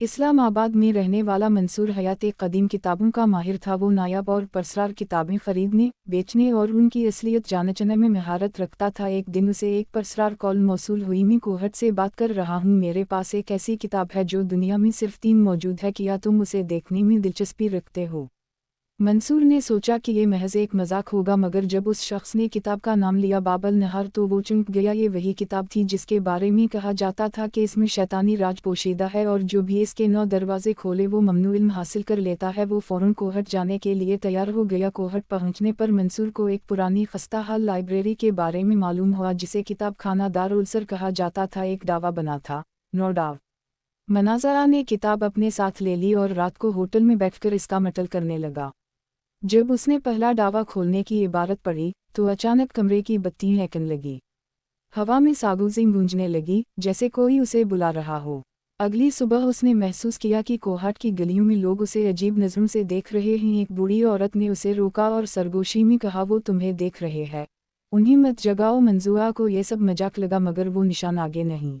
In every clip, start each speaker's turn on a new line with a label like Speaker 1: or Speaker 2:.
Speaker 1: इस्लामाबाद में रहने वाला मंसूर हयात एक कदीम किताबों का माहिर था। वो नायाब और परसरार किताबें खरीदने, बेचने और उनकी असलियत जानने में महारत रखता था। एक दिन उसे एक परसरार कॉल मौसूल हुई। मैं कोहट से बात कर रहा हूँ, मेरे पास एक ऐसी किताब है जो दुनिया में सिर्फ 3 मौजूद है, क्या तुम उसे देखने में दिलचस्पी रखते हो? मंसूर ने सोचा कि ये महज एक मजाक होगा, मगर जब उस शख्स ने किताब का नाम लिया बाबल नहार तो वो चौंक गया। ये वही किताब थी जिसके बारे में कहा जाता था कि इसमें शैतानी राज पोशीदा है और जो भी इसके 9 दरवाजे खोले वो ममनू इल्म हासिल कर लेता है। वो फौरन कोहट जाने के लिए तैयार हो गया। कोहट पहुंचने पर मंसूर को एक पुरानी खस्ता हाल लाइब्रेरी के बारे में मालूम हुआ जिसे किताब खाना दारुल-उलसर कहा जाता था। एक दावा बना था, नो डाव। मनाज़रा ने किताब अपने साथ ले ली और रात को होटल में बैठकर इसका मटल करने लगा। जब उसने पहला डावा खोलने की इबारत पढ़ी तो अचानक कमरे की बत्तियां महकने लगी। हवा में सागुज़ी गूंजने लगी जैसे कोई उसे बुला रहा हो। अगली सुबह उसने महसूस किया कि कोहट की गलियों में लोग उसे अजीब नज़रों से देख रहे हैं। एक बूढ़ी औरत ने उसे रोका और सरगोशी में कहा, वो तुम्हें देख रहे हैं, उन्हें मत जगाओ। मंजूआ को यह सब मजाक लगा, मगर वो निशान आगे नहीं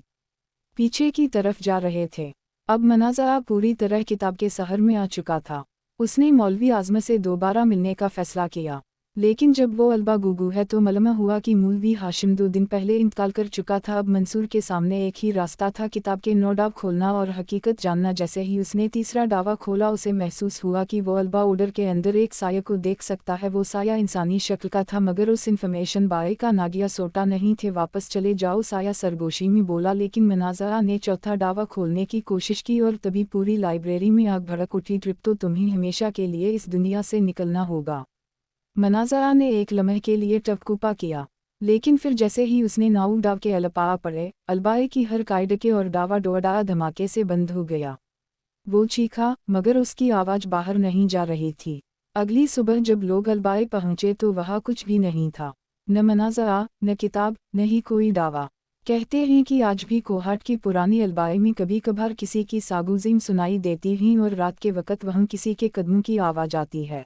Speaker 1: पीछे की तरफ जा रहे थे। अब मनाज़रा पूरी तरह किताब के सहर में आ चुका था। उसने मौलवी आज़म से दोबारा मिलने का फ़ैसला किया, लेकिन जब वो अलबा गुगू है तो मालूम हुआ कि मौलवी हाशिम 2 दिन पहले इंतकाल कर चुका था। अब मंसूर के सामने एक ही रास्ता था, किताब के 9 डाव खोलना और हकीकत जानना। जैसे ही उसने तीसरा डावा खोला उसे महसूस हुआ कि वो अलबा ऑर्डर के अंदर एक साया को देख सकता है। वो साया इंसानी शक्ल का था, मगर उस इन्फॉर्मेशन बाय का नागिया सोटा नहीं थे। वापस चले जाओ, साया सरगोशी में बोला। लेकिन मनाज़रा ने चौथा डावा खोलने की कोशिश की और तभी पूरी लाइब्रेरी में आग भड़क उठी। ट्रिप तो तुम्हें हमेशा के लिए इस दुनिया से निकलना होगा। मनाज़रा ने एक लम्हे के लिए टपकुपा किया, लेकिन फिर जैसे ही उसने 9 डाव के अलपा पड़े, अलबाए की हर कायदे और डावा डोडा धमाके से बंद हो गया। वो चीखा, मगर उसकी आवाज़ बाहर नहीं जा रही थी। अगली सुबह जब लोग अलबाए पहुंचे तो वहाँ कुछ भी नहीं था, न मनाज़रा, न किताब, न ही कोई दावा। कहते हैं कि आज भी कोहट की पुरानी अलबाए में कभी कभार किसी की सागुज़ीम सुनाई देती हैं और रात के वक़्त वहाँ किसी के कदमों की आवाज़ आती है।